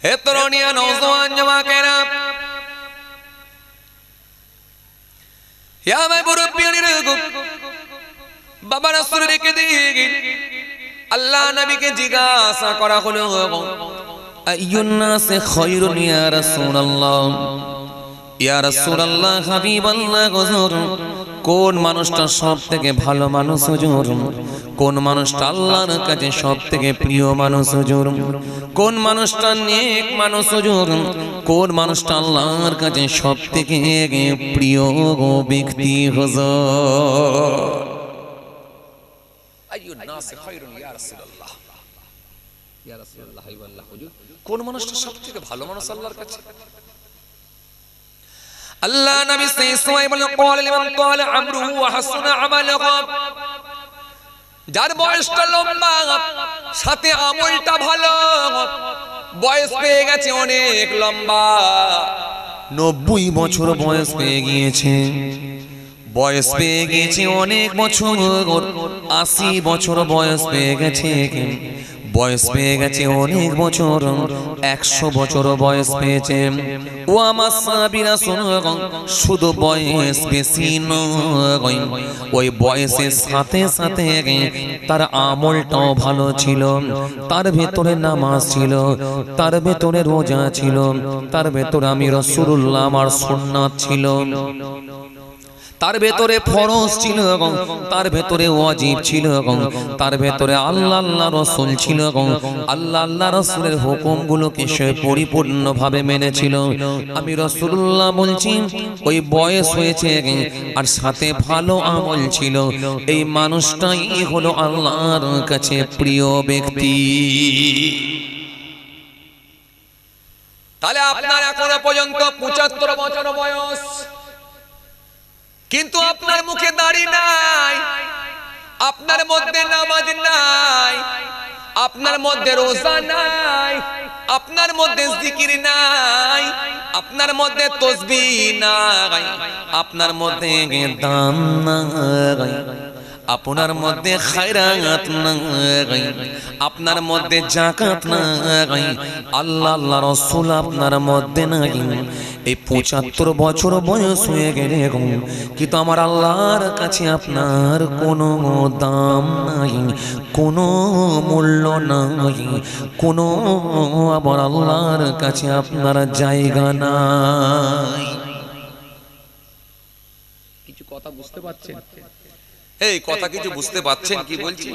হে তরুণিয়া নওজওয়ান জওয়াকেরা ইয়া মাই মুরব্বিয়ানিরা বাবা রাসূল রেখে দিয়ে আল্লাহ নবীকে জিজ্ঞাসা করা হলো আইয়ুন নাসে খায়রুন ইয়া রাসূলুল্লাহ ইয়া রাসূলুল্লাহ হাবিবাল্লাহ হুজুর কোন মানুষটা সবথেকে ভালো মানুষ হুজুর কোন মানুষটা আল্লাহর কাছে সবথেকে প্রিয় মানুষ হুজুর কোন মানুষটা নেক মানুষ হুজুর কোন মানুষটা আল্লাহর কাছে সবথেকে প্রিয় ব্যক্তি হুজুর আইয়ুন নাস খায়রুন ইয়া রাসূলুল্লাহ ইয়া রাসূলুল্লাহ হাবিবাল্লাহ হুজুর কোন মানুষটা সবথেকে ভালো মানুষ আল্লাহর কাছে আল্লাহ নবী সাল্লাল্লাহু আলাইহি ওয়াসাল্লাম قال لمن قال عمره وحسن عمله যার বয়সটা লম্বা সাথে আমলটা ভালো বয়স পেয়ে গেছে অনেক লম্বা 90 বছর বয়স পেয়ে গিয়েছে বয়স পেয়ে গেছে অনেক বছর 80 বছর বয়স পেয়ে গেছে বয়স পেয়ে গেছে অনেক বছর 100 বছর বয়স পেয়েছে ও আমার সাহাবীরা শুনো শুধু বয়স বেশি নয় ওই বয়সের সাথে সাথে তার আমলটাও ভালো ছিল তার ভেতরে নামাজ ছিল তার ভেতরে রোজা ছিল তার ভেতরে আমি রাসূলুল্লাহ আমার সুন্নাত ছিল তার ভেতরে ফরজ ছিল এবং তার ভেতরে ওয়াজিব ছিল এবং তার ভেতরে আল্লাহ আল্লাহ রাসূল ছিল এবং আল্লাহ আল্লাহ রাসূলের হুকুমগুলোকে সে পরিপূর্ণভাবে মেনেছিল আমি রাসূলুল্লাহ বলছি ওই বয়স হয়েছে আর সাথে ভালো আমল ছিল এই মানুষটাই হলো আল্লাহর কাছে প্রিয় ব্যক্তি তাহলে আপনার এখনো পর্যন্ত 75 বছর বয়স কিন্তু আপনার মুখে দাড়ি নাই আপনার মধ্যে নামাজ নাই আপনার মধ্যে রোজা নাই আপনার মধ্যে জিকির নাই আপনার মধ্যে তাসবিহ নাই আপনার মধ্যে দান নাই আপনার মধ্যে খায়রাত নাই আপনার মধ্যে যাকাত নাই আল্লাহ আল্লাহ রাসূল আপনার মধ্যে নাই এই 75 বছর বয়স হয়ে গেলে কিন্তু আমার আল্লাহর কাছে আপনার কোনো দাম নাই কোনো মূল্য নাই কোনো আমার আল্লাহর কাছে আপনার জায়গা নাই কিছু কথা বুঝতে পারছেন এই কথা কিছু বুঝতে পাচ্ছেন কি বলছি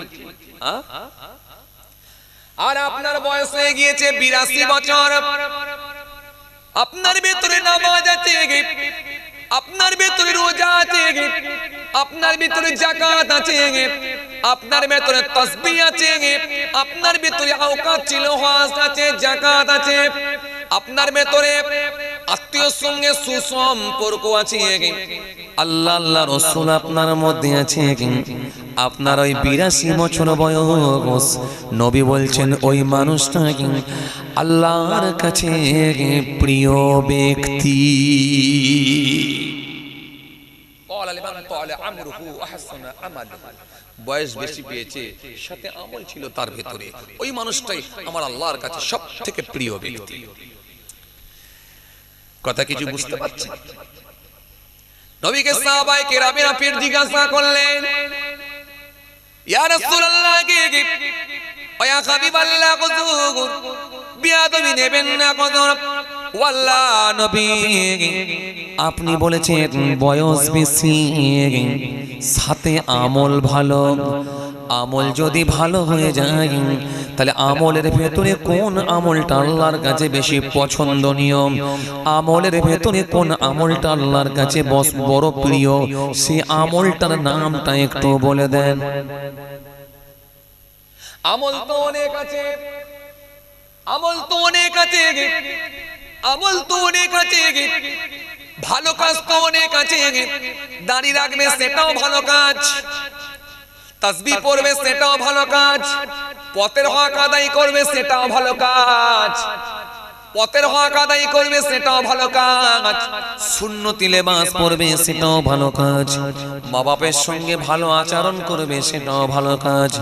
আর আপনার বয়স হয়ে গিয়েছে 82 বছর আপনার ভেতরে নামাজ আছে আপনার ভেতরে রোজা আছে আপনার ভেতরে যাকাত আছে আপনার ভেতরে তাসবিহ আছে আপনার ভেতরে আওকাত ছিল হজ আছে যাকাত আছে আপনার ভেতরে আত্মীয়র সঙ্গে সুসম্পর্ক আছে আল্লাহ আল্লাহ রাসূল আপনার মধ্যে আছে আপনার ওই 82 বছর বয়স নবী বলছেন ওই মানুষটা আল্লাহর কাছে প্রিয় ব্যক্তি বয়স বেশি পেয়েছে সাথে আমল ছিল তার ভেতরে ওই মানুষটাই আমার আল্লাহর কাছে সবথেকে প্রিয় ব্যক্তি কথা কিছু বুঝতে পারছেন নবীকে সাহাবায়ে কেরামেরা ফির জিজ্ঞাসা করলেন ইয়া রাসূলুল্লাহ ওয়া হাবিবাল্লাহ হুজুর বিয়াদবি নেবেন না হুজুর ওয়াল্লাহ নবী আপনি বলেছেন বয়স বেশি সাথে আমল ভালো আমল যদি ভালো হয়ে যায় তাহলে আমলের ভেতরে কোন আমলটা আল্লাহর কাছে বেশি পছন্দনীয় আমলের ভেতরে কোন আমলটা আল্লাহর কাছে বড় প্রিয় সেই আমলটার নামটা একটু বলে দেন আমল তো অনেক আছে আমল তো অনেক আছে আমল তো অনেক আছে ভালো কাজ তো অনেক আছে দাড়ি রাখবে সেটাও ভালো কাজ তাসবিহ পড়বে সেটাও ভালো কাজ পথের হক আদায় করবে সেটাও ভালো কাজ পথের হক আদায় করবে সেটাও ভালো কাজ, সুন্নতি লেবাস পরবে সেটাও ভালো কাজ, মা বাপের সঙ্গে ভালো আচরণ করবে সেটাও ভালো কাজ,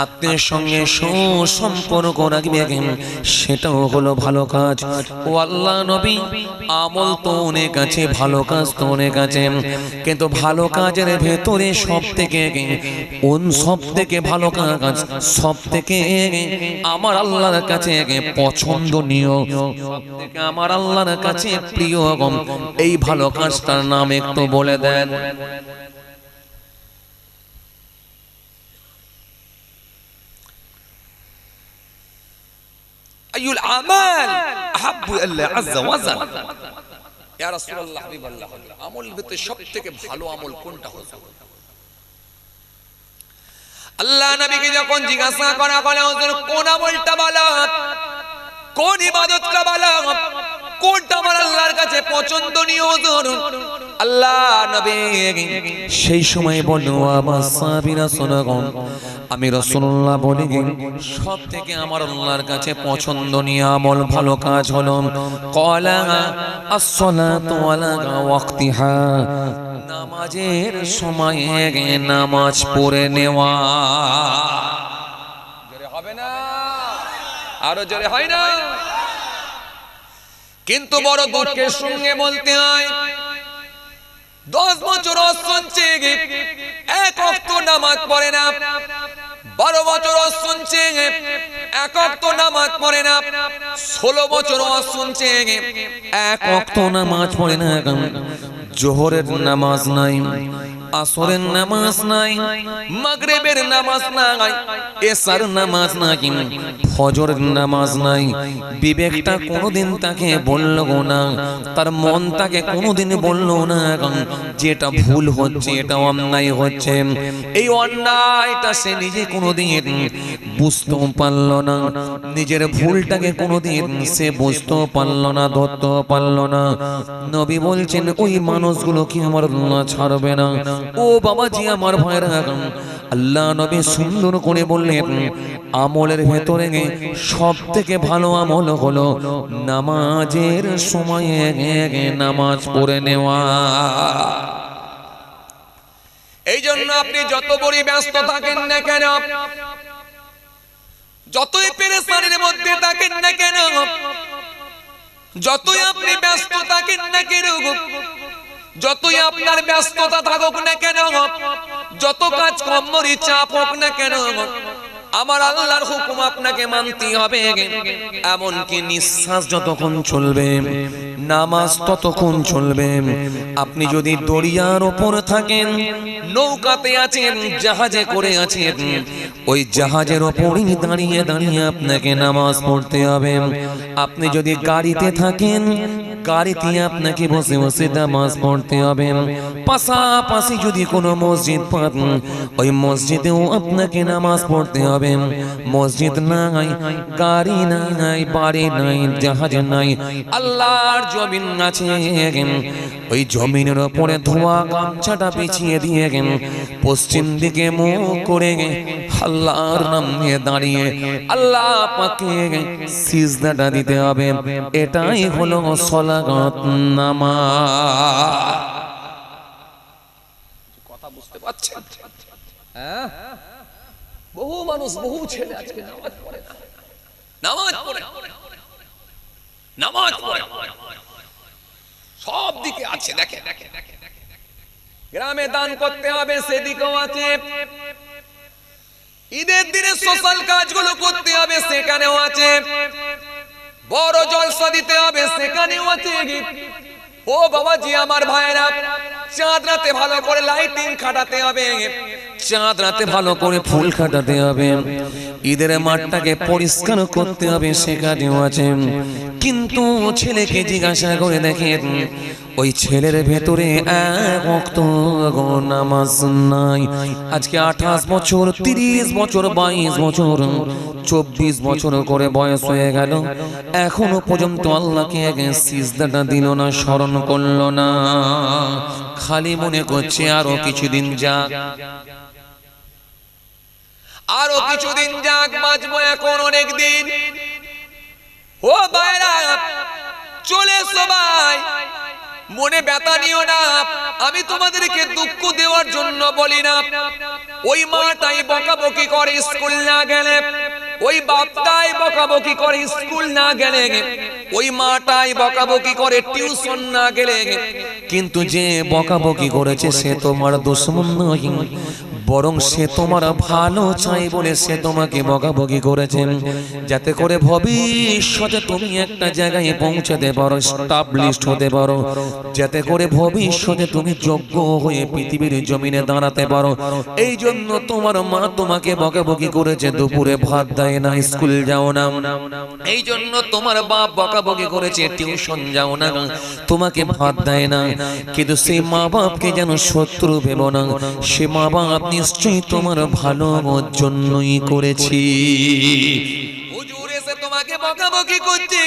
আত্মীয়ের সঙ্গে সুসম্পর্ক রাখবে সেটাও হলো ভালো কাজ। ও আল্লাহ নবী, আমল তো অনেক আছে, ভালো কাজ তো অনেক আছে, কিন্তু ভালো কাজের ভেতরে সব থেকে ভালো কাজ, সব থেকে আমার আল্লাহর কাছে পছন্দনীয়, সবথেকে আমার আল্লাহর কাছে প্রিয় এই ভালো কাজটার নাম একটু বলে দেন। আইয়ুল আমাল আহাব্বু ইলাল্লাহ আযজা ওয়া জাল। ইয়া রাসূলুল্লাহ, হাবিবাল্লাহ, আমলের ভিতরে সবথেকে ভালো আমল কোনটা হলো? আল্লাহ নবীকে যখন জিজ্ঞাসা করা হলো, হুজুর কোন আমলটা ভালো, কোন ইবাদতটা ভালো, কোনটা আমার আল্লাহর কাছে পছন্দনীয় হুজুর? আল্লাহ নবী সেই সময় বলল, আমার সাহাবীরা শোনো, আমি রাসূলুল্লাহ বলি সব থেকে আমার আল্লাহর কাছে পছন্দনীয় আমল, ভালো কাজ হলো ক্বালা আস-সালাতু আলা ওয়াক্তিহা, নামাজের সময়ে নামাজ পড়ে নেওয়া। জোরে হবে না? আরো জোরে হয় না? কিন্তু বড় দুঃখের সঙ্গে বলতে হয়, 10 বছর শুনছে এক ওয়াক্ত নামাজ পড়ে না, 12 বছর শুনছে এক ওয়াক্ত নামাজ পড়ে না, 16 বছর শুনছে এক ওয়াক্ত নামাজ পড়ে না। জোহরের নামাজ নাই, আসরের নামাজ নাই, মাগরিবের নামাজ নাই, এশার নামাজ নাই, ফজরের নামাজ নাই। বিবেকটা কোনোদিন তাকে বলল না, তার মন তাকে কোনোদিন বলল না যেটা ভুল হচ্ছে, এটা অন্যায় হচ্ছে। এই অন্যায়টা সে নিজে কোনোদিন বুঝতেও পারল না, নিজের ভুলটাকে কোনোদিন সে বুঝতেও পারল না, ধরতেও পারল না। নবী বলছেন, ওই মানুষগুলো কি আমার আল্লাহ ছাড়বে না? ও বাবাজি, আমার ভাইরা, আল্লাহ নবী সুন্দর করে বললেন, আমলের ভেতরে সব থেকে ভালো আমল হলো নামাজের সময়ে নামাজ পড়ে নেওয়া। এই জন্য আপনি যত বড় ব্যস্ত থাকেন না কেন, যতই পেরেশানির মধ্যে থাকেন না কেন, যতই আপনি ব্যস্ত থাকেন না কেন, যতই আপনার ব্যস্ততা থাকুক না কেন, যত কাজ কর্মের চাপ হোক না কেন, আমার আল্লাহর হুকুম আপনাকে মানতে হবে। এমনকি নিঃশ্বাস যতক্ষণ চলবে, নামাজ ততক্ষণ চলবে। আপনি যদি দরিয়ার ওপর থাকেন, নৌকাতে আছেন, জাহাজে করে আছেন, ওই জাহাজের ওপরই দাঁড়িয়ে দাঁড়িয়ে আপনাকে নামাজ পড়তে হবে। আপনি যদি গাড়িতে থাকেন, গাড়িতে আপনাকে বসে বসে নামাজ পড়তে হবে। পাশাপাশি যদি কোনো মসজিদ পান, ওই মসজিদেও আপনাকে নামাজ পড়তে হবে। মসজিদ নাই, গাড়ি নাই, বাড়ি নাই, জাহাজ নাই, আল্লাহর জমিন আছে, ওই জমিনের উপরে ধোয়া গামছাটা বিছিয়ে দিয়ে পশ্চিম দিকে মুখ করে আল্লাহর নাম নিয়ে দাঁড়িয়ে আল্লাহ পাকে সিজদাটা দিতে হবে। এটাই হলো সালাত নামাজ। কথা বুঝতে পারছেন? হ্যাঁ, বহু মানুষ, বহু ছেলে আজকে নামাজ পড়ে না, নামাজ পড়ে, নামাজ পড়ে, সব দিকে আছে। দেখে গ্রামে দান করতে হবে, সেদিকেও আছে। ঈদের দিনে সোশ্যাল কাজগুলো করতে হবে, সেখানেও আছে। বড় জলসা দিতে হবে, সেখানেও আছে। ও বাবাজি, আমার ভাইরা, চাঁদ রাতে ভালো করে লাইটিং খাটাতে হবে, চাঁদ রাতে ভালো করে ফুল খাটাতে হবে, ঈদের মাঠটাকে পরিষ্কার করতে হবে, সেখানেও আছে। কিন্তু ছেলেকে জিজ্ঞাসা করে দেখেন, ওই ছেলের ভেতরে এক ওয়াক্ত নামাজ নাই। আজকে 28 বছর, 30 বছর, 22 বছর, 24 বছর করে বয়স হয়ে গেল, এখনো পর্যন্ত আল্লাহকে সিজদাটা দিল না, স্মরণ করলো না। খালি মনে করছে আরো কিছুদিন যাক, আরো কিছুদিন যাক, বাঁচবো এখন অনেক দিন। ও ভাইরা, সবাই মনে ব্যথা নিও না, আমি তোমাদেরকে দুঃখ দেওয়ার জন্য বলি না। ওই মাটাই বকাবকি করে স্কুল না গেলে, ওই বাপটাই বকাবকি করে স্কুল না গেলে, ওই মাটাই বকাবকি করে টিউশন না গেলে, কিন্তু যে বকাবকি করেছে সে তোমার দুশমন নয়, বরং সে তোমার ভালো চাই বলে সে তোমাকে বকাবকি করেছেন, যাতে করে ভবিষ্যতে তুমি একটা জায়গায় পৌঁছাতে পারো, এস্টাবলিশড হতে পারো, যাতে করে ভবিষ্যতে তুমি যোগ্য হয়ে পৃথিবীর জমিনে দাঁড়াতে পারো। এই জন্য তোমার মা তোমাকে বকাবকি করেছে, দুপুরে ভাত দেয় না, স্কুল যাও না। এই জন্য তোমার বাপ বকাবকি করেছে, টিউশন যাও না, তোমাকে ভাত দেয় না। কিন্তু সেই মা বাপকে যেন শত্রু ভেবো না, সে মা বাপ নিশ্চয়ই তোমার ভালোর জন্যই করেছি। হুজুর এসে তোমাকে বকাবকি করছে,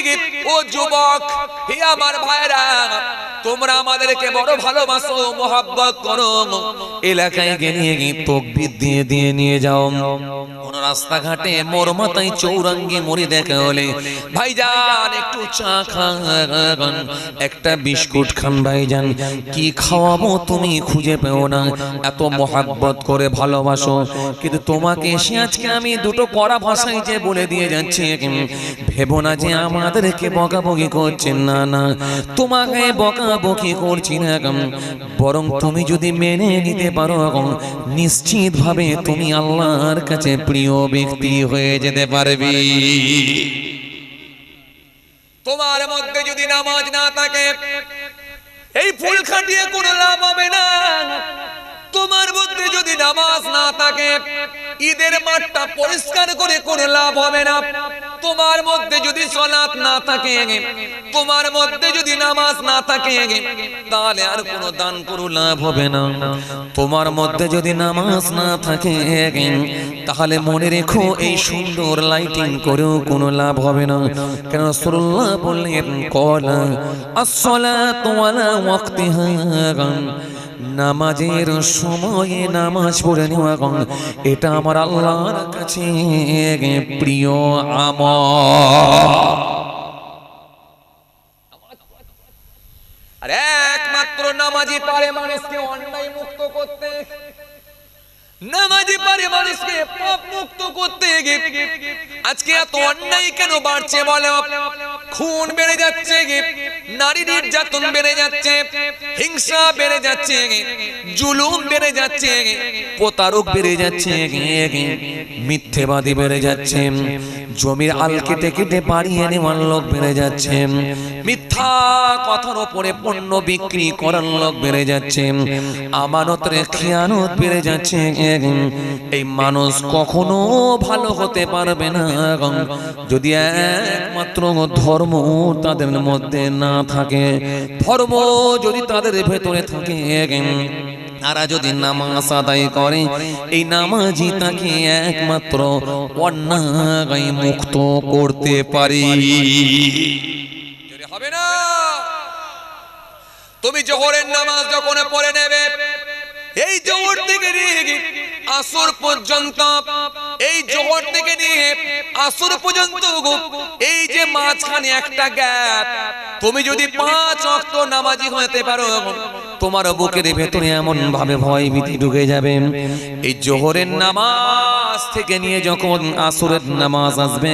ও যুবক, হে আমার ভাইরা, তোমরা আমাদেরকে বড় ভালোবাসো, মোহাব্বত করো, এলাকায় গিয়ে তাকবীর দিয়ে দিয়ে নিয়ে যাও। কোন রাস্তাঘাটে মোর মাথায় চৌরাঙ্গি মুড়ি দেখা হলে, ভাইজান একটু চা খান, একটা বিস্কুট খান ভাইজান, কি খাওয়াবো তুমি খুঁজে পেও না, এত মোহাব্বত করে ভালোবাসো। কিন্তু তোমাকে এসে আজকে আমি দুটো কড়া ভাষায় যে বলে দিয়ে যাচ্ছি, ভেবো না যে আমাদেরকে বকাবকি করছেন, না না, তোমাকে বকাবকি করছি না, বরং তুমি যদি মেনে নিতে পারো নিশ্চিত ভাবে তুমি আল্লাহর কাছে প্রিয় ব্যক্তি হয়ে যেতে পারবে। তোমার মধ্যে যদি নামাজ না থাকে, এই ফুল খাটিয়ে কোনো লাভ হবে না। তোমার মধ্যে যদি নামাজ না থাকে, ঈদের মাঠটা পরিষ্কার করে কোনো লাভ হবে না। তোমার মধ্যে যদি সালাত না থাকে, তোমার মধ্যে যদি নামাজ না থাকে, তাহলে আর কোনো দান করে লাভ হবে না। তোমার মধ্যে যদি নামাজ না থাকে, তাহলে মনে রেখো এই সুন্দর লাইটিং করেও কোনো লাভ হবে না। কেন রাসূলুল্লাহ বললেন, ক্বালা আস-সালাতু আলা ওয়াক্তিহা, নামাজের সময়ে নামাজ পড়ে নেওয়া এটা আমার আল্লাহর কাছে প্রিয় আমল। আর একমাত্র নামাজি পারে মানুষকে অন্যায় মুক্ত করতে, নামাজি পারে মানুষকে পাপ মুক্ত করতে। আজকে এত অন্যায় কেন বাড়ছে বলো? খুন বেড়ে যাচ্ছে, নারী নির্যাতন বেড়ে যাচ্ছে, হিংসা বেড়ে যাচ্ছে, জুলুম বেড়ে যাচ্ছে, প্রতারক বেড়ে যাচ্ছে, মিথ্যেবাদী বেড়ে যাচ্ছে, জমির আল কেটে কেটে বাড়িয়ে নেওয়ার লোক বেড়ে যাচ্ছে, মিথ্যা কথার উপরে পণ্য বিক্রি করার লোক বেড়ে যাচ্ছে, আমানতের খেয়ানত বেড়ে যাচ্ছে। এই মানুষ কখনো ভালো হতে পারবে না যদি একমাত্র ধর্ম তাদের মধ্যে না থাকে। ধর্ম যদি তাদের ভেতরে থাকে, তারা যদি নামাজ আদায় করে, এই নামাজই তাকে একমাত্র অন্যায় মুক্ত করতে পারে। হবে না? তুমি জোহরের নামাজ যখন পড়ে নেবে, এই জোহর থেকে নিয়ে আসর পর্যন্ত, এই জোহর থেকে নিয়ে আসর পর্যন্ত এই যে মাঝখানে একটা গ্যাপ, তুমি যদি 5 ওয়াক্ত নামাজি হতে পারো, তোমার বুকের ভেতরে এমন ভাবে ভয় ভীতি ঢুকে যাবে। এই জোহরের নামাজ থেকে নিয়ে যখন আসরের নামাজ আসবে,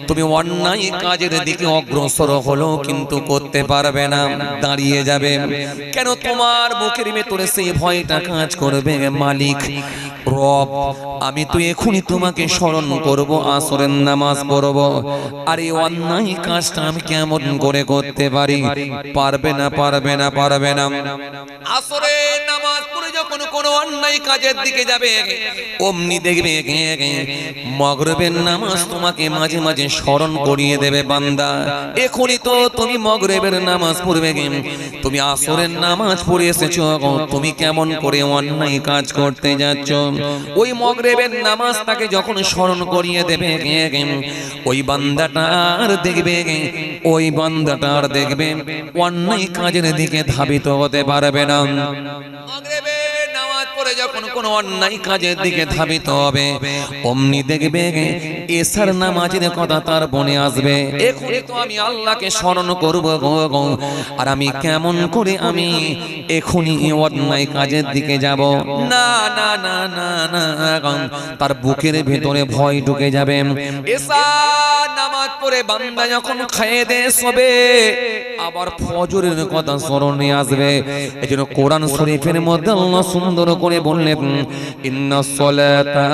তুমি অন্যায় কাজের দিকে অগ্রসর হলো কিন্তু করতে পারবে না, দাঁড়িয়ে যাবে। কেন? তোমার বুকের ভেতরে সেই ভয়টা কাজ করবে, মালিক রব, আমি তো এখনই তোমাকে স্মরণ করব, আসরের নামাজ পড়ব, আর এই অন্যায় কাজটা আমি কেমন করে করতে পারি? পারবে না, পারবে না, পারবে না। আসরের নামাজ পড়ে যখন কোনো অন্যায় কাজের দিকে যাবে, অমনি দেখবে মাগরিবের নামাজ তোমাকে মাঝে মাঝে স্মরণ করিয়ে দেবে, বান্দা এখনই তো তুমি মাগরিবের নামাজ পড়বে, তুমি আসরের নামাজ পড়ে এসেছো, তুমি কেমন করে অন্যায় কাজ করতে যাচ্ছ। ওই মাগরিবের নামাজটাকে যখন স্মরণ করিয়ে দেবে, ওই বান্দাটা আর দেখবে, ওই বান্দাটা আর দেখবে অন্যায় কাজের দিকে ধাবিত হতে পারবে না। মাগরিবের নামাজ পড়ে যখন কোনো অন্যায় কাজের দিকে ধাবিত হবে অমনি দেখবে এসার নামাজের কথা তার মনে আসবে, এখনই তো আমি আল্লাহকে স্মরণ করব গো, আর আমি কেমন করে আমি এখনই অন্যায় কাজের দিকে যাব। না না না না না, তার বুকের ভেতরে ভয় ঢুকে যাবে। এসার নামাজ পড়ে বান্দা যখন খেয়ে দে শোবে আবার ফজরের কথা স্মরণে আসবে। এজন্য কোরআন শরীফের মধ্যে আল্লাহ সুন্দর করে বললেন, ইন্নাস সালাতা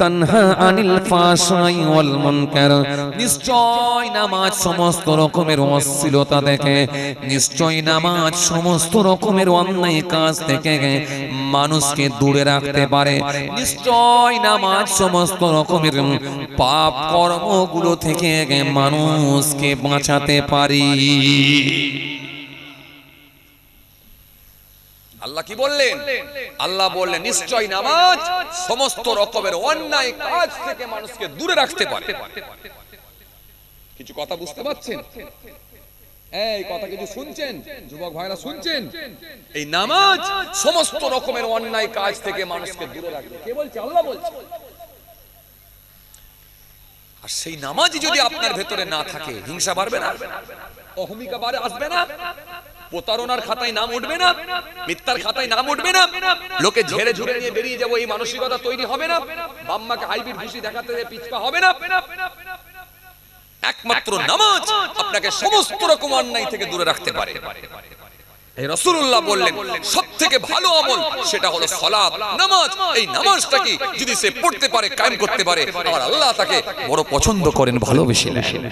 তানহা আনিল ফাহশাই ওয়াল মুনকার, নিশ্চয় নামাজ সমস্ত রকমের অশ্লীলতা থেকে, নিশ্চয় নামাজ সমস্ত রকমের অন্যায় কাজ থেকে মানুষকে দূরে রাখতে পারে, নিশ্চয় নামাজ সমস্ত রকমের পাপ কর্মগুলো থেকে মানুষকে বাঁচাতে পারি। আল্লাহ কি বললেন? আল্লাহ বললেন নিশ্চয় নামাজ সমস্ত রকমের অন্যায় কাজ থেকে মানুষকে দূরে রাখতে পারে। কিছু কথা বুঝতে পারছেন? এই কথা কিছু শুনছেন? যুবক ভাইরা শুনছেন? এই নামাজ সমস্ত রকমের অন্যায় কাজ থেকে মানুষকে দূরে রাখবে। কে বলছে? আল্লাহ বলছে। আর সেই নামাজই যদি আপনার ভেতরে না থাকে, হিংসা বাড়বে না, অহমিকা বাড়ে আসবে না, প্রতারণার খাতায় নাম উঠবে না, মিথ্যার খাতায় নাম উঠবে না, লোকে ঝেড়ে ঝুড়ে নিয়ে বেরিয়ে যাবো এই মানসিকতা তৈরি হবে না, বাম্মাকে হাইব্রিড খুশি দেখাতে পিছপা হবে না। একমাত্র নামাজ আপনাকে সমস্ত রকম অন্যায় থেকে দূরে রাখতে পারে। এই রাসূলুল্লাহ বললেন সবথেকে ভালো আমল সেটা হলো সালাত, নামাজ। এই নামাজটা কি যদি সে পড়তে পারে, কায়েম করতে পারে, আর আল্লাহ তাকে বড় পছন্দ করেন, ভালোবেসে নেন।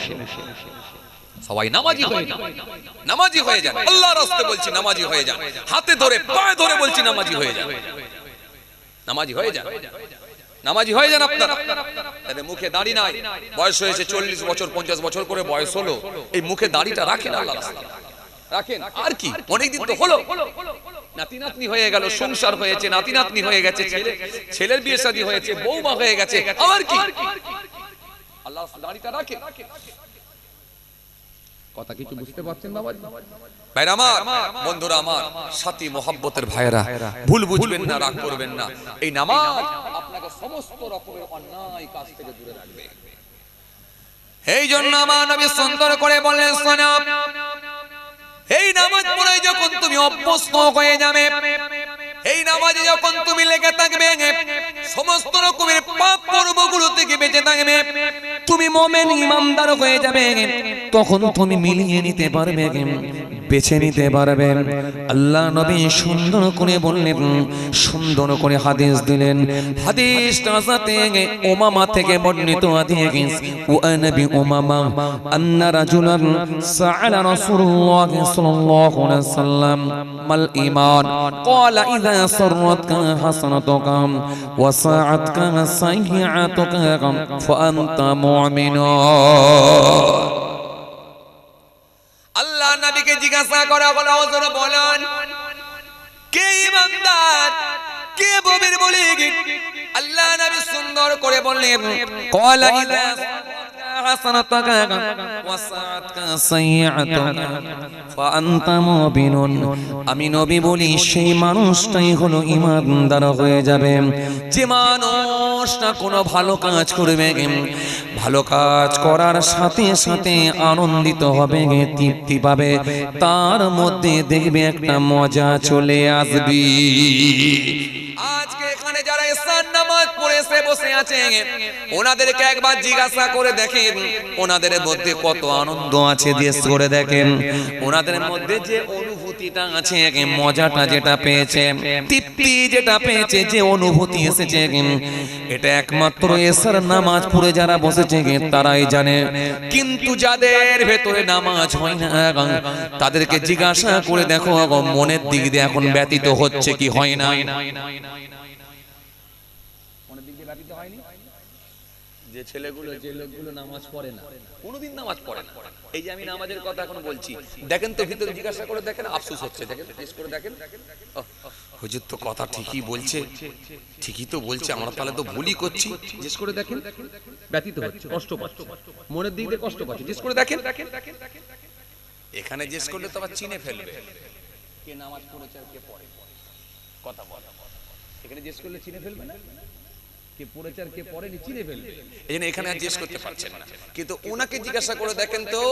সবাই নামাজি হয়ে যান, নামাজি হয়ে যান। আল্লাহর রাস্তায় বলছি নামাজি হয়ে যান, হাতে ধরে পায়ে ধরে বলছি নামাজি হয়ে যান, নামাজি হয়ে যান, নামাজি হয়ে যান। আপনারা তাদের মুখে দাড়ি নাই, বয়স হয়েছে 40 বছর 50 বছর করে বয়স হলো, এই মুখে দাড়িটা রাখেন, আল্লাহর রাস্তায় রাখেন। আর কি অনেকদিন তো হলো, নাতি নাতনি হয়ে গেল, সংসার হয়েছে, নাতি নাতনি হয়ে গেছে, ছেলের বিয়ে শাদী হয়েছে, বৌমা হয়ে গেছে, আবার কি আল্লাহ দাড়িটা রাখেন। কথা কিছু বুঝতে পারছেন বাবা? ভাইরা আমার, বন্ধুরা আমার, সাথী মোহাব্বতের ভাইরা, ভুল বুঝবেন না, রাগ করবেন না। এই নামাজ আপনাকে সমস্ত রকমের অন্যায় কাজ থেকে দূরে রাখবে। এই জন্য আমার নবী সুন্দর করে বললেন, শোনো, এই নামাজ পড়ে যখন তুমি অভ্যস্ত হয়ে যাবে, এই নামাজে যখন তুমি লেগে থাকবে, সমস্ত রকমের পাপ কর্মগুলো থেকে বেঁচে থাকবে, তুমি মুমিন ইমানদার হয়ে যাবে, তখন তুমি মিলিয়ে নিতে পারবে, বেছে নিতে পারবে। আল্লাহ নবী সুন্দর করে বললেন, সুন্দর করে হাদিস দিলেন। হাদিসটা সাথে উমামা থেকে বর্ণিত হাদিস, ওয়া নবী উমামা আন্না রাজুলান সাআলা রাসূলুল্লাহ সাল্লাল্লাহু আলাইহি ওয়াসাল্লাম মাল ঈমান ক্বালা ইযা সাররাতকা হাসানাতুকা ওয়া সাআতকা সাইয়্যাতুকা ফাআনতা মুমিনুন। আল্লাহ নবীকে জিজ্ঞাসা করা হলো, হুজুর বলেন কে ঈমানদার, কে মুমিন বলে? আল্লাহ নবী সুন্দর করে বললেন, ক্বালা ইযা হাসানাতুকা ওয়া সাআতকা সাইয়্যাতুকা ফাআনতা মুমিনুন। আমি নবী বলি সেই মানুষটাই হলো ঈমানদার হয়ে যাবে, যে মানুষটা কোনো ভালো কাজ করবে, ভালো কাজ করার সাথে সাথে আনন্দিত হবে, তৃপ্তি পাবে, তার মধ্যে দেখবে একটা মজা চলে আসবে। আজকে এখানে যারা ইশার নামাজ পড়েছে বসে আছে, ওনাদেরকে একবার জিজ্ঞাসা করে দেখেন ওনাদের মধ্যে কত আনন্দ আছে, জিজ্ঞেস করে দেখেন ওনাদের মধ্যে যে অনুভূতিটা আছে, মজাটা যেটা পেয়েছে, তৃপ্তি যেটা পেয়েছে, যে অনুভূতি এসেছে, এটা একমাত্র ইশার নামাজ পড়ে যারা বসেছে তারাই জানে। কিন্তু যাদের ভেতরে নামাজ হয় না, তাদেরকে জিজ্ঞাসা করে দেখো মনের দিক দিয়ে এখন ব্যতীত হচ্ছে কি হয় না? যে ছেলেগুলো, যে লোকগুলো নামাজ পড়ে না, কোনোদিন নামাজ পড়ে না, এই যে আমি নামাজের কথা এখন বলছি, দেখেন তো ভিতরে জিজ্ঞাসা করে দেখেন, আফসোস হচ্ছে, দেখেন টেস্ট করে দেখেন, হুজুর তো কথা ঠিকই বলছে, ঠিকই তো বলছে, আমরা তাহলে তো ভুলই করছি। জিজ্ঞেস করে দেখেন, ব্যতীত হচ্ছে, কষ্ট পাচ্ছে, মনের দিক দিয়ে কষ্ট পাচ্ছে, জিজ্ঞেস করে দেখেন। এখানে জিজ্ঞেস করলে তো আবার চিনে ফেলবে কে নামাজ পড়েছে আর কে পড়ে, কথা বলে, এখানে জিজ্ঞেস করলে চিনে ফেলবে না, কে পড়েছে আর কে পড়েনি চিনে ফেলবে, এই জন্য এখানে আর জিজ্ঞেস করতে পারছেন না। কিন্তু ওনাকে জিজ্ঞাসা করে দেখেন তো,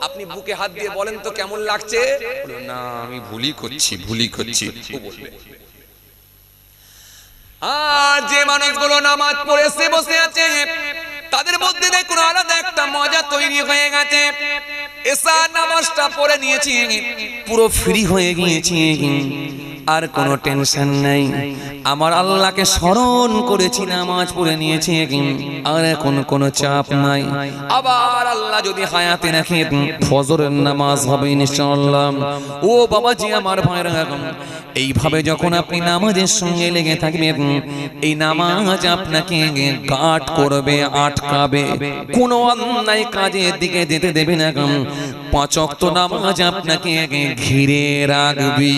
আপনি বুকে হাত দিয়ে বলেন তো কেমন লাগছে, না আমি ভুলই করছি ও বলবে। আর যে মানুষগুলো নামাজ পড়েছে বসে আছে তাদের মধ্যে দেখুন আলাদা একটা মজা তৈরি হয়ে গেছে। এসা নামাজটা পড়ে নিয়েছি, পুরো ফ্রি হয়ে গিয়েছি, আর কোনো টেনশন নাই। আমার আল্লাহকে স্মরণ করেছি, নামাজ পড়ে নিয়েছি, আর এখন কোনো চাপ নাই। আবার আল্লাহ যদি হায়াতে রাখে ফজরের নামাজ হবে ইনশাআল্লাহ। ও বাবাজি আমার ভাইরা, এইভাবে যখন আপনি নামাজের সঙ্গে লেগে থাকবেন, এই নামাজ আপনাকে গার্ড করবে, আটকাবে, কোনো অন্যায় কাজের দিকে যেতে দেবে না। 5 ওয়াক্ত নামাজ আপনাকে ঘিরে রাখবে।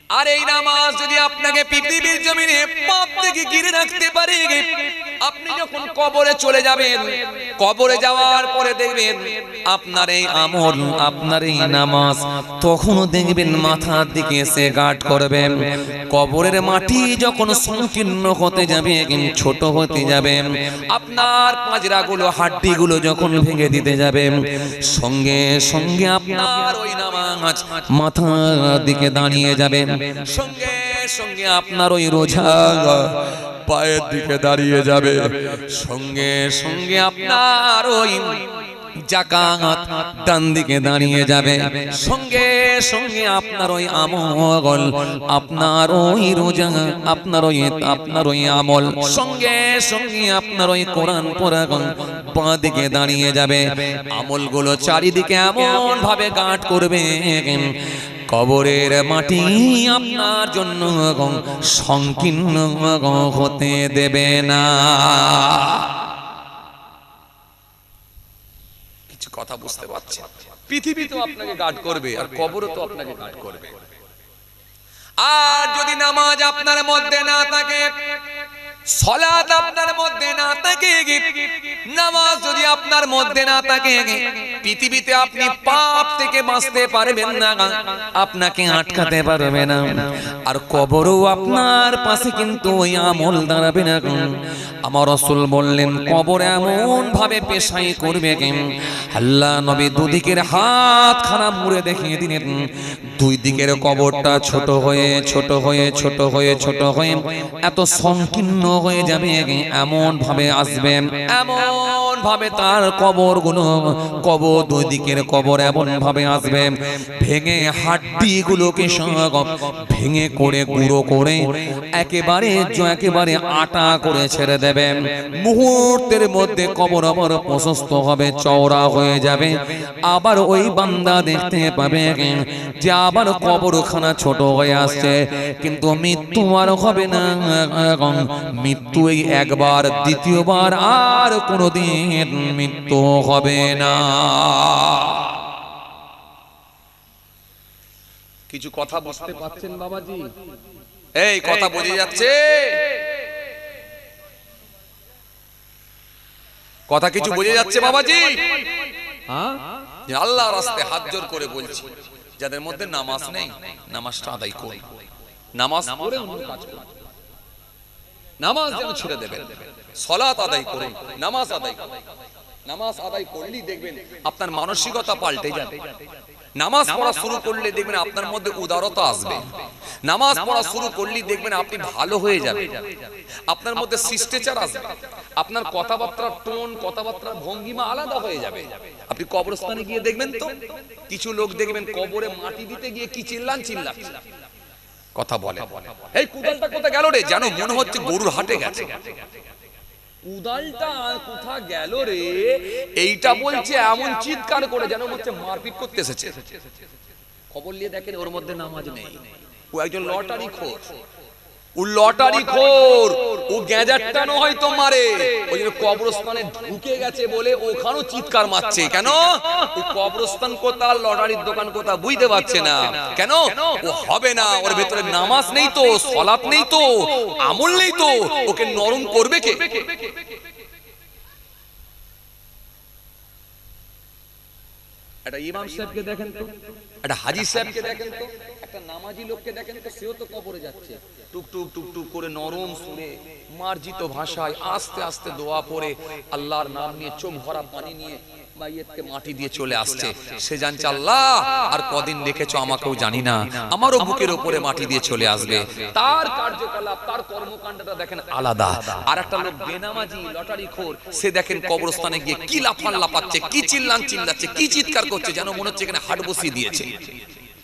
আর এই নামাজ যদি আপনাকে পৃথিবীর জমিনে পাপ থেকে ঘিরে রাখতে পারে, আপনি যখন কবরে চলে যাবেন, কবরে যাওয়ার পরে দেখবেন আপনার এই আমল, আপনার এই নামাজ তখনও দেখবেন মাথার দিকে এসে গার্ড করবে। কবরের মাটি যখন সংকীর্ণ হতে যাবে, ছোট হতে যাবে, আপনার পাজরাগুলো, হাড্ডিগুলো যখন ভেঙে দিতে যাবে, সঙ্গে সঙ্গে আপনার ওই নামাজ মাথার দিকে দাঁড়িয়ে যাবে, সঙ্গে সঙ্গে আপনার ওই রোজা পায়ের দিকে দাঁড়িয়ে যাবে, সঙ্গে সঙ্গে আপনার ওই যাকাত ডান দিকে দাঁড়িয়ে যাবে, সঙ্গে সঙ্গে আপনার ওই আমল, আপনার ওই রোজা, আপনার ওই আমল, সঙ্গে সঙ্গে আপনার ওই কোরআন পড়া বাঁ দিকে দাঁড়িয়ে যাবে। আমলগুলো চারিদিকে এমন ভাবে গাঁট করবে, কবরের মাটি আপনার জন্য সংকীর্ণ হতে দেবে না। কিছু কথা বুঝতে পারছেন? পৃথিবী তো আপনাকে গার্ড করবে, আর কবরও তো আপনাকে গার্ড করবে। আর যদি নামাজ আপনার মধ্যে না থাকে, সালাত আপনার মধ্যে না থাকে, নামাজ যদি আপনার মধ্যে না থাকে, পৃথিবীতে আপনি পাপ থেকে বাঁচতে পারবেন না, আপনাকে আটকাতে পারবে না। আর কবরও আপনার পাশে কিন্তু ওই আমল দাঁড়াবে না। আমার রাসূল বললেন, কবর এমন ভাবে পেশাই করবে, আল্লাহ নবী দুদিকের হাত খারাপ মুড়ে দেখিয়ে দিলেন, দুই দিকের কবরটা ছোট হয়ে ছোট হয়ে ছোট হয়ে ছোট হয়ে এত সংকীর্ণ হয়ে যাবে, এমন ভাবে আসবে, এমন ভাবে তার কবরগুলো, কবর দুই দিকের কবর এমন ভাবে আসবে, ভেঙে হাড্ডিগুলোকে সব ভেঙে করে গুঁড়ো করে একেবারে আটা করে ছেড়ে দেবে। মুহূর্তের মধ্যে কবর আবার প্রশস্ত হবে, চওড়া হয়ে যাবে। আবার ওই বান্দা দেখতে পাবে যে আবার কবরখানা ছোট হয়ে আসছে, কিন্তু মৃত্যু আর হবে না। মৃত্যু এই একবার, দ্বিতীয়বার আর কোনোদিন মৃত্যু হবে না। কিছু কথা বুঝতে পারছেন বাবাজি? এই কথা বুঝে যাচ্ছে? কথা কিছু বুঝে যাচ্ছে বাবাজি? হ্যাঁ, আল্লাহর রাস্তায় হাত জোর করে বলছি, যাদের মধ্যে নামাজ নেই, নামাজটা আদায় করুন। নামাজ পড়ে অন্য কাজ করুন, নামাজ যেন ছেড়ে দেবেন। সালাত আদায় করুন, নামাজ আদায় করুন। নামাজ আদায় করলেই দেখবেন আপনার মানসিকতা পাল্টে যাবে। নামাজ পড়া শুরু করলে দেখবেন আপনার মধ্যে উদারতা আসবে। নামাজ পড়া শুরু করলেই দেখবেন আপনি ভালো হয়ে যাবেন, আপনার মধ্যে শিষ্টাচার আসবে, আপনার কথাবার্তার টোন, কথাবার্তার ভঙ্গিমা আলাদা হয়ে যাবে। আপনি কবরস্থানে গিয়ে দেখবেন তো, কিছু লোক দেখবেন কবরে মাটি দিতে গিয়ে কি চিল্লান কথা বলে, এই কুদালটা কোথা গেল রে, যেন মনে হচ্ছে গরুর হাটে গেছে। কুদালটা কোথা গেল রে, এইটা বলছে এমন চিৎকার করে যেন হচ্ছে মারপিট করতে এসেছে। খবর নিয়ে দেখেন ওর মধ্যে নামাজ নেই, ও একজন লটারি খোর, ও লটারি খোর, ও গ্যাজারটানো হয়তো মারে, ওই জন্য কবরস্থানে ঢুকে গেছে বলে ওখানেও চিৎকার মারছে। কেন? ও কবরস্থান কোথা, লটারির দোকান কোথা বুঝতে পারছে না। কেন? ও হবে না, ওর ভেতরে নামাজ নেই তো, সালাত নেই তো, আমল নেই তো, ওকে নরম করবে কে? একটা ইমাম সাহেবকে দেখেন তো, একটা হাজী সাহেবকে দেখেন তো, একটা নামাজি লোককে দেখেন তো, সেও তো কবরে যাচ্ছে, টুকটুক টুকটুক করে নরম সুরে মার্জিত ভাষায় আস্তে আস্তে দোয়া পড়ে আল্লাহর নাম নিয়ে চোখ ভরা পানি নিয়ে মাইয়েতকে মাটি দিয়ে চলে আসছে। সে জানছে আল্লাহ আর কদিন রেখেছো আমাকেও জানি না, আমারও বুকের উপরে মাটি দিয়ে চলে আসবে। তার কার্যকলাপ, তার কর্মকাণ্ডটা দেখেন আলাদা। আর একটা লোক বেনামাজি লটারিখোর, সে দেখেন কবরস্থানে গিয়ে কি লাফান লাফাচ্ছে, কি চিল্লাচ্ছে, কি চিৎকার করছে, যেন মনে হচ্ছে এখানে হাট বসিয়ে দিয়েছে।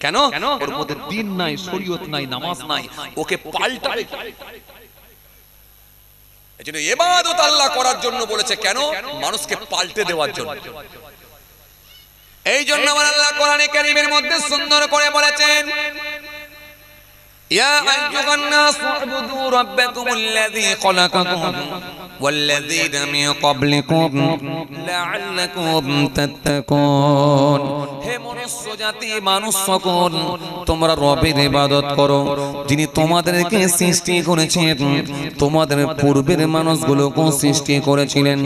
কেন? ওর মধ্যে দিন নাই, শরীয়ত নাই, নামাজ নাই, ওকে পাল্টাবে। এজন্য ইবাদত আল্লাহ করার জন্য বলেছে, কেন? মানুষকে পাল্টে দেওয়ার জন্য। এই জন্য আমার আল্লাহ কোরআনে কারীমের মধ্যে সুন্দর করে বলেছেন, ইয়া আইয়ুহান নাস উবুদু রাব্বাকুমুল্লাযী খলাকাকুম ওয়াল্লাযীনা মিন ক্বাবলিকুম লাআল্লাকুম তাত্তাকুন। হে মনুষ্য জাতি, মানুষ সকল, তোমরা রবের ইবাদত করো যিনি তোমাদেরকে সৃষ্টি করেছেন, তোমাদের পূর্বের মানুষগুলোকে সৃষ্টি করেছিলেন।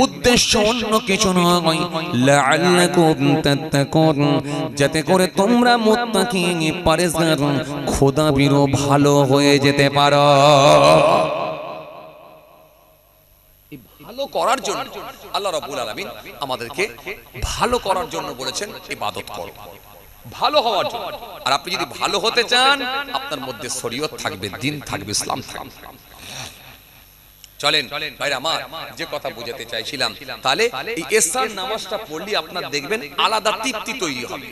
উদ্দেশ্য অন্য কিছু নয়, লাআল্লাকুম তাত্তাকুন, যাতে করে তোমরা মুত্তাকি পরেজগার খোদাভীরু ভালো হয়ে যেতে পারো। ভালো করার জন্য আল্লাহ রাব্বুল আলামিন আমাদেরকে ভালো করার জন্য বলেছেন ইবাদত করো, ভালো হওয়ার জন্য। আর আপনি যদি ভালো হতে চান, আপনার মধ্যে শরীয়ত থাকবে, দ্বীন থাকবে, ইসলাম থাকবে। চলেন ভাইরা আমার, যে কথা বুঝাতে চাইছিলাম, তাহলে এই এশার নামাজটা পড়লে আপনার দেখবেন আলাদা তৃপ্তি তৈরি হবে,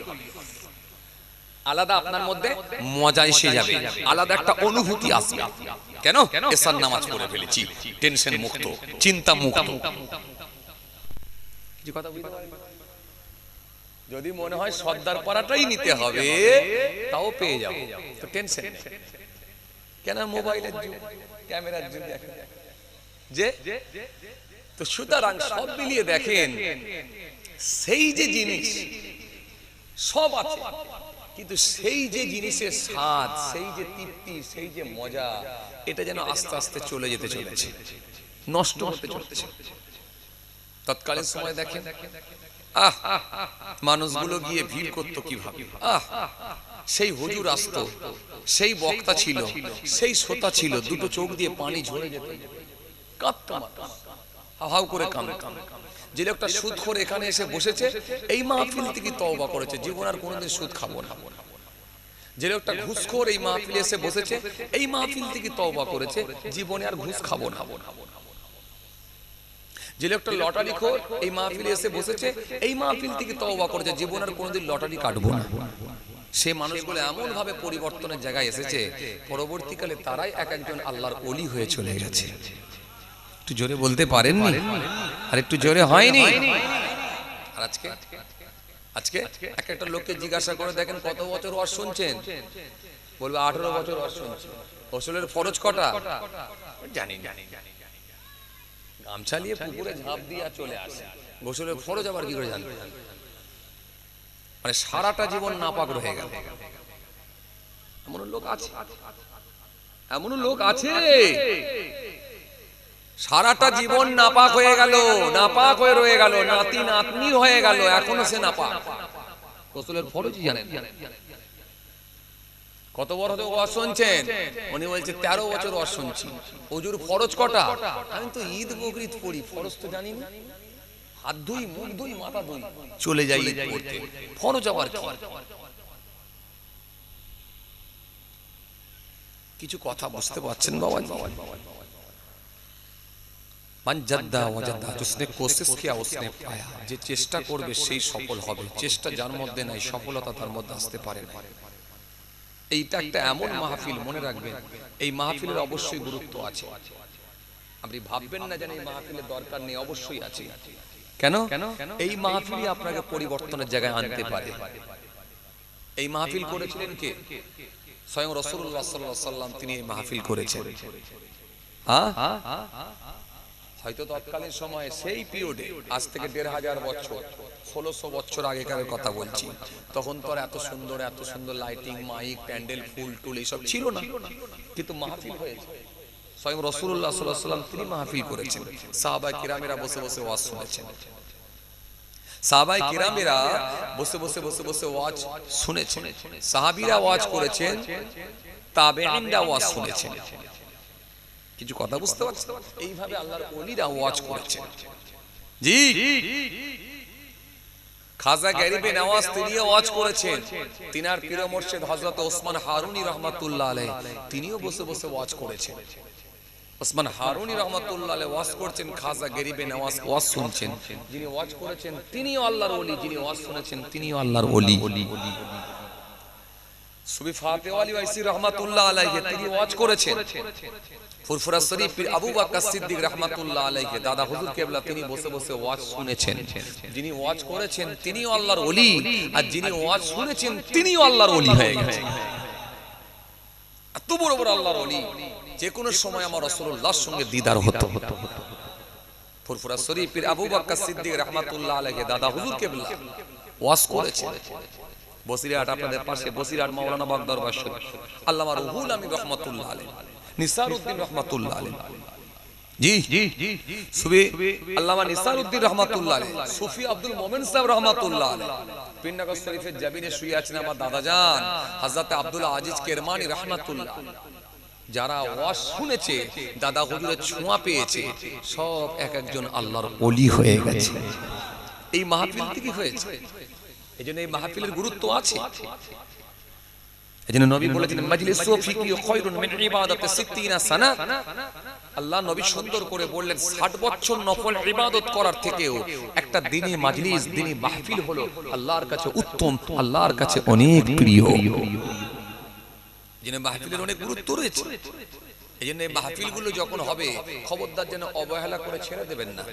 আলাদা আপনার মধ্যে মজা এসে যাবে, আলাদা একটা অনুভূতি আসবে। কেন? এশার নামাজ পড়ে ফেলেছি, টেনশন মুক্ত, চিন্তা মুক্ত। কিছু কথা বুঝতে পারেন? যদি মনে হয় সর্দার পাড়াটাই নিতে হবে, তাও পেয়ে যাব, তো টেনশন নেই। কেন? মোবাইলের যুগ, ক্যামেরার যুগ, দেখেন যে, তো সুতরাং সব মিলিয়ে দেখেন, সেই যে জিনিস সব আছে, কিন্তু সেই যে জিনিসের স্বাদ, সেই যে তৃপ্তি, সেই যে মজা, এটা যেন আস্তে আস্তে চলে যেতে চলেছে, নষ্ট হতে চলেছে। তৎকালীন সময় দেখেন, মানুষগুলো গিয়ে ভিড় করতো কিভাবে, সেই হুজুর আসতো, সেই বক্তা ছিল, সেই শ্রোতা ছিল, দুটো চোখ দিয়ে পানি ঝরে যেত, কাঁদতাম, হাউ করে কাঁদতাম। যে লোকটা সুদ করে এখানে এসে বসেছে, এই মাহফিল থেকে তওবা করেছে, জীবন আর কোনোদিন সুদ খাবো না। যে লোকটা ঘুষখোর এই মাহফিলে এসে বসেছে, এই মাহফিল থেকে তওবা করেছে, জীবনে আর ঘুষ খাবো না। যে লোকটা লটারিখোর এই মাহফিলে এসে বসেছে, এই মাহফিল থেকে তওবা করেছে, জীবন আর কোনোদিন লটারি কাটবো না। সে মানুষগুলো এমন ভাবে পরিবর্তনের জায়গায় এসেছে, পরবর্তীকালে তারাই এক একজন আল্লাহর ওলি হয়ে চলে গেছে। একটু জোরে বলতে পারেননি? আর একটু জোরে হয়নি? আর আজকে এক একটা লোককে জিজ্ঞাসা করে দেখেন, কত বছর ওয়াজ শুনছেন? বলবে 18 বছর ওয়াজ শুনছি। গোসলের ফরজ কটা? জানি। গামছা নিয়ে পুকুরে ঝাঁপ দিয়ে চলে আসে, গোসলের ফরজ আবার কি করে জানবে? মানে সারাটা জীবন নাপাক রয়ে গেল। এমন লোক আছে, সারাটা জীবন নাপাক হয়ে গেল, নাপাক হয়ে রয়ে গেল, নাতি নাতনি হয়ে গেল, এখনো সে নাপাক। গোসলের ফরজই জানেন। কত বড় ওয়াজ শুনছেন? উনি বলছে 13 বছর ওয়াজ শুনছি। হুজুর ফরজ কটা? আমি তো ঈদ বকরিদ পড়ি, ফরজ তো জানি না। হাত ধুই, মুখ ধুই, মাথা ধুই, চলে যাই ঈদ পড়তে, ফরজ আবার কি? কিছু কথা বুঝতে পারছেন বাবা? जिसने कोशिश किया उसने पाया। যে চেষ্টা করবে সেই সফল হবে, চেষ্টা যার মধ্যে নাই, সফলতা তার মধ্যে আসতে পারে না। এইটা একটা এমন মাহফিল, মনে রাখবেন, এই মাহফিলের অবশ্যই গুরুত্ব আছে। আপনি ভাববেন না যেন এই মাহফিলের দরকার নেই, অবশ্যই আছে। কেন? এই মাহফিলই আপনাকে পরিবর্তনের জায়গায় আনতে পারে। এই মাহফিল করেছিলেন কে? স্বয়ং রাসূলুল্লাহ সাল্লাল্লাহু আলাইহি ওয়াসাল্লাম, তিনি এই মাহফিল করেছেন। হয়তো তৎকালীন সময়ে সেই পিরিয়ডে, আজ থেকে 1500 বছর, 1600 বছর আগেকার কথা বলছি, তখন তো এত সুন্দর লাইটিং, মাইক, প্যান্ডেল, ফুল টুল এইসব ছিল না, কিন্তু মাহফিল হয়েছে। স্বয়ং রাসূলুল্লাহ সাল্লাল্লাহু আলাইহি ওয়াসাল্লাম তিনি মাহফিল করেছেন, সাহাবায়ে কিরামেরা বসে বসে ওয়াজ শুনেছেন। সাহাবাই কিরামেরা বসে বসে বসে বসে ওয়াজ শুনেছেন, সাহাবীরা ওয়াজ করেছেন, তাবেঈনরা ওয়াজ শুনেছেন। কিছু কথা বুঝতে পারছেন? এইভাবে আল্লাহর ওলিরা ওয়াজ করেছেন। জি, খাজা গরিবে নওয়াজ তিনি ওয়াজ করেছেন, তিনার পীর মুর্শিদ হযরত ওসমান হারুনি রাহমাতুল্লাহ আলাইহি তিনিও বসে বসে ওয়াজ করেছেন। ওসমান হারুনি রাহমাতুল্লাহ আলাইহি ওয়াজ করছেন, খাজা গরিবে নওয়াজ ওয়াজ শুনছেন। যিনি ওয়াজ করেছেন তিনিও আল্লাহর ওলি, যিনি ওয়াজ শুনেছেন তিনিও আল্লাহর ওলি। সুফি ফাতেহ আলী ওয়াইসি রাহমাতুল্লাহ আলাইহি তিনি ওয়াজ করেছেন। ফুরফুরা শরীফ পীর আবু বকর সিদ্দিক রাহমাতুল্লাহ আলাইহি দাদা হুজুর কেবলা তিনি বসে বসে ওয়াজ শুনেছেন। যিনি ওয়াজ করেছেন তিনিও আল্লাহর ওলি, আর যিনি ওয়াজ শুনেছেন তিনিও আল্লাহর ওলি হয়ে গেছেন। এত বড় বড় আল্লাহর ওলি, যে কোনো সময় আমার রাসূলুল্লাহর সঙ্গে দিদার হতো। ফুরফুরা শরীফ পীর আবু বকর সিদ্দিক রাহমাতুল্লাহ আলাইহি দাদা হুজুর কেবলা ওয়াজ করেছেন। বসিরহাট আপনাদের পাশে বসিরহাট মাওলানা বাগ দরবার শরীফ আল্লামা রুহুল আমিন রাহমাতুল্লাহ আলাইহি, নিসারউদ্দিন রাহমাতুল্লাহ আলাইহি, জি সুবি আল্লামা নিসারউদ্দিন রাহমাতুল্লাহ আলাইহি, সুফি আব্দুল মোমেন সাহেব রাহমাতুল্লাহ আলাইহি, পীরনগর শরীফের জবিনে শুয়ে আছেন আমার দাদাজান হযরত আব্দুল আজিজ কেরমানি রাহমাতুল্লাহ। যারা ওয়াজ শুনেছে, দাদা হুজুরের ছোঁয়া পেয়েছে, সব এক একজন আল্লাহর ওলি হয়ে গেছে। এই মাহফিল থেকে হয়েছে, এজন্য এই মাহফিলের গুরুত্ব আছে। এজন্য নবী বলেছেন মাজলিসু ফিকি খায়রুন মিন ইবাদাতি 60 সানা। আল্লাহ নবী সুন্দর করে বললেন 60 বছর নফল ইবাদত করার থেকেও একটা দিনী মাজলিস, দিনী মাহফিল হলো আল্লাহর কাছে উত্তম, আল্লাহর কাছে অনেক প্রিয়। এজন্য মাহফিলের অনেক গুরুত্ব রয়েছে। এজন্য এই মাহফিলগুলো যখন হবে খবরদার যেন অবহেলা করে ছেড়ে দেবেন না,